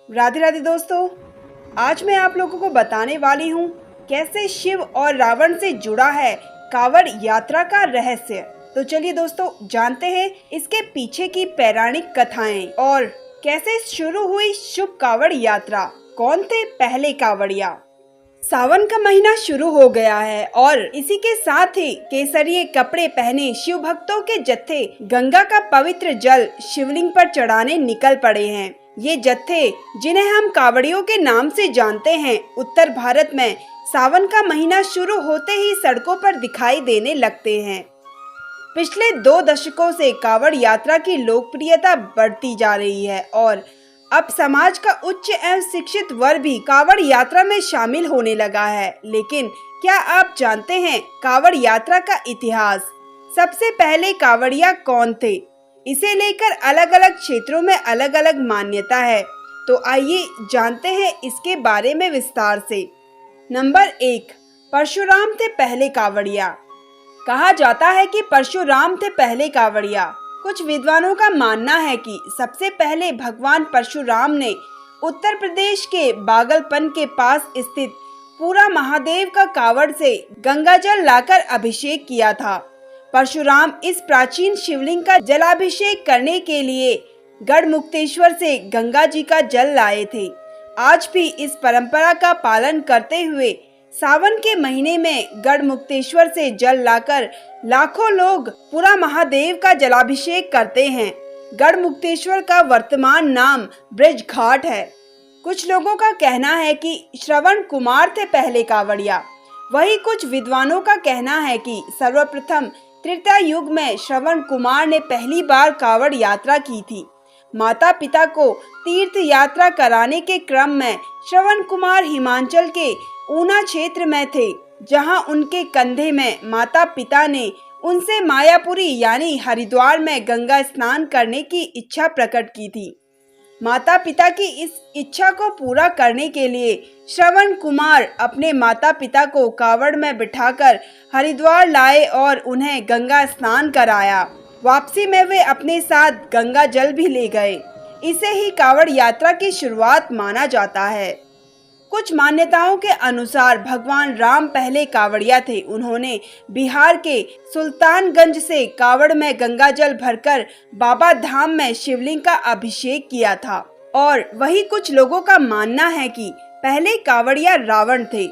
राधे राधे दोस्तों, आज मैं आप लोगों को बताने वाली हूँ कैसे शिव और रावण से जुड़ा है कांवड़ यात्रा का रहस्य। तो चलिए दोस्तों, जानते हैं इसके पीछे की पौराणिक कथाएं और कैसे शुरू हुई शुभ कांवड़ यात्रा। कौन थे पहले कांवड़िया। सावन का महीना शुरू हो गया है और इसी के साथ ही केसरिये कपड़े पहने शिव भक्तों के जत्थे गंगा का पवित्र जल शिवलिंग पर चढ़ाने निकल पड़े हैं। ये जत्थे, जिन्हें हम कांवड़ियों के नाम से जानते हैं, उत्तर भारत में सावन का महीना शुरू होते ही सड़कों पर दिखाई देने लगते हैं। पिछले 2 दशकों से कांवड़ यात्रा की लोकप्रियता बढ़ती जा रही है और अब समाज का उच्च एवं शिक्षित वर्ग भी कांवड़ यात्रा में शामिल होने लगा है। लेकिन क्या आप जानते हैं कांवड़ यात्रा का इतिहास? सबसे पहले कांवड़िया कौन थे? इसे लेकर अलग अलग क्षेत्रों में अलग अलग मान्यता है। तो आइए जानते हैं इसके बारे में विस्तार से। नंबर 1, परशुराम थे पहले कांवड़िया। कहा जाता है कि परशुराम थे पहले कांवड़िया। कुछ विद्वानों का मानना है कि सबसे पहले भगवान परशुराम ने उत्तर प्रदेश के बागलपन के पास स्थित पूरा महादेव का कांवड़ से गंगाजल लाकर अभिषेक किया था। परशुराम इस प्राचीन शिवलिंग का जलाभिषेक करने के लिए गढ़मुक्तेश्वर से गंगा जी का जल लाए थे। आज भी इस परंपरा का पालन करते हुए सावन के महीने में गढ़मुक्तेश्वर से जल लाकर लाखों लोग पूरा महादेव का जलाभिषेक करते हैं। गढ़मुक्तेश्वर का वर्तमान नाम ब्रज घाट है। कुछ लोगों का कहना है कि श्रवण कुमार थे पहले कांवड़िया। वही कुछ विद्वानों का कहना है कि सर्वप्रथम त्रेता युग में श्रवण कुमार ने पहली बार कांवड़ यात्रा की थी। माता पिता को तीर्थ यात्रा कराने के क्रम में श्रवण कुमार हिमाचल के ऊना क्षेत्र में थे, जहां उनके कंधे में माता पिता ने उनसे मायापुरी यानी हरिद्वार में गंगा स्नान करने की इच्छा प्रकट की थी। माता पिता की इस इच्छा को पूरा करने के लिए श्रवण कुमार अपने माता पिता को कांवड़ में बिठाकर हरिद्वार लाए और उन्हें गंगा स्नान कराया। वापसी में वे अपने साथ गंगा जल भी ले गए। इसे ही कांवड़ यात्रा की शुरुआत माना जाता है। कुछ मान्यताओं के अनुसार भगवान राम पहले कांवड़िया थे। उन्होंने बिहार के सुल्तानगंज से कांवड़ में गंगाजल भरकर बाबा धाम में शिवलिंग का अभिषेक किया था। और वही कुछ लोगों का मानना है कि पहले कांवड़िया रावण थे।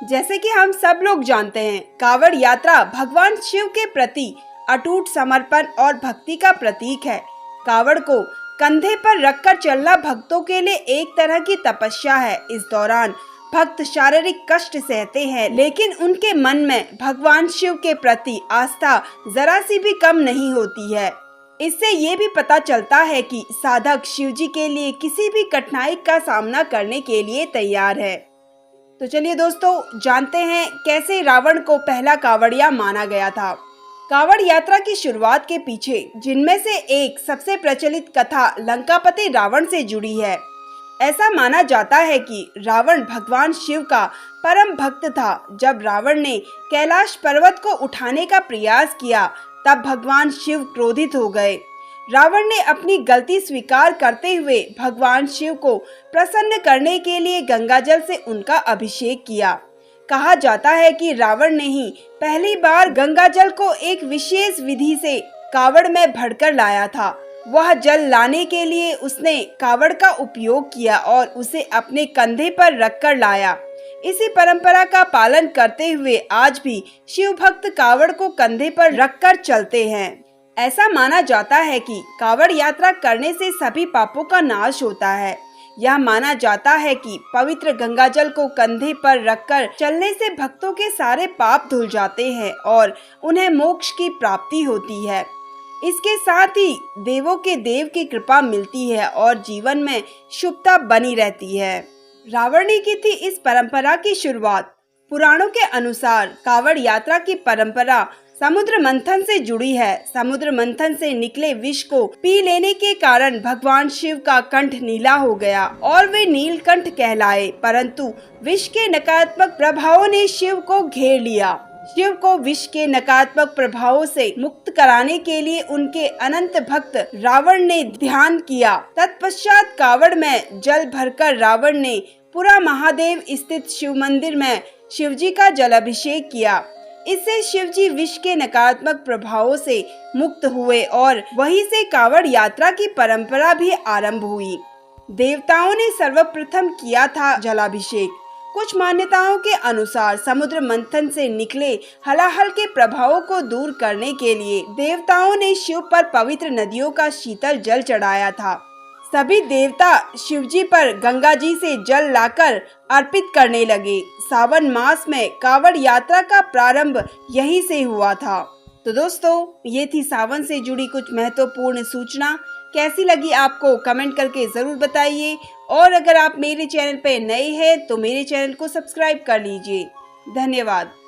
जैसे कि हम सब लोग जानते हैं, कांवड़ यात्रा भगवान शिव के प्रति अटूट समर्पण और भक्ति का प्रतीक है। कांवड़ को कंधे पर रखकर चलना भक्तों के लिए एक तरह की तपस्या है। इस दौरान भक्त शारीरिक कष्ट सहते हैं, लेकिन उनके मन में भगवान शिव के प्रति आस्था जरा सी भी कम नहीं होती है। इससे ये भी पता चलता है कि साधक शिव जी के लिए किसी भी कठिनाई का सामना करने के लिए तैयार है। तो चलिए दोस्तों, जानते हैं कैसे रावण को पहला कांवड़िया माना गया था। कांवड़ यात्रा की शुरुआत के पीछे जिनमें से एक सबसे प्रचलित कथा लंकापति रावण से जुड़ी है। ऐसा माना जाता है कि रावण भगवान शिव का परम भक्त था। जब रावण ने कैलाश पर्वत को उठाने का प्रयास किया, तब भगवान शिव क्रोधित हो गए। रावण ने अपनी गलती स्वीकार करते हुए भगवान शिव को प्रसन्न करने के लिए गंगाजल से उनका अभिषेक किया। कहा जाता है कि रावण ने ही पहली बार गंगाजल को एक विशेष विधि से कांवड़ में भरकर लाया था। वह जल लाने के लिए उसने कांवड़ का उपयोग किया और उसे अपने कंधे पर रखकर लाया। इसी परंपरा का पालन करते हुए आज भी शिव भक्त कांवड़ को कंधे पर रखकर चलते हैं। ऐसा माना जाता है कि कांवड़ यात्रा करने से सभी पापों का नाश होता है। यह माना जाता है कि पवित्र गंगाजल को कंधे पर रखकर चलने से भक्तों के सारे पाप धुल जाते हैं और उन्हें मोक्ष की प्राप्ति होती है। इसके साथ ही देवों के देव की कृपा मिलती है और जीवन में शुभता बनी रहती है। रावण ने की थी इस परंपरा की शुरुआत। पुराणों के अनुसार कांवड़ यात्रा की परंपरा समुद्र मंथन से जुड़ी है। समुद्र मंथन से निकले विष को पी लेने के कारण भगवान शिव का कंठ नीला हो गया और वे नीलकंठ कहलाए। परंतु विष के नकारात्मक प्रभावों ने शिव को घेर लिया। शिव को विष के नकारात्मक प्रभावों से मुक्त कराने के लिए उनके अनंत भक्त रावण ने ध्यान किया। तत्पश्चात कावड़ में जल भरकर रावण ने पूरा महादेव स्थित शिव मंदिर में शिवजी का जलाभिषेक किया। इससे शिवजी विष के नकारात्मक प्रभावों से मुक्त हुए और वहीं से कावड़ यात्रा की परंपरा भी आरंभ हुई। देवताओं ने सर्वप्रथम किया था जलाभिषेक। कुछ मान्यताओं के अनुसार समुद्र मंथन से निकले हलाहल के प्रभावों को दूर करने के लिए देवताओं ने शिव पर पवित्र नदियों का शीतल जल चढ़ाया था। सभी देवता शिवजी पर गंगा जी से जल लाकर अर्पित करने लगे। सावन मास में कावड़ यात्रा का प्रारंभ यहीं से हुआ था। तो दोस्तों, ये थी सावन से जुड़ी कुछ महत्वपूर्ण सूचना। कैसी लगी आपको कमेंट करके ज़रूर बताइए। और अगर आप मेरे चैनल पर नए हैं तो मेरे चैनल को सब्सक्राइब कर लीजिए। धन्यवाद।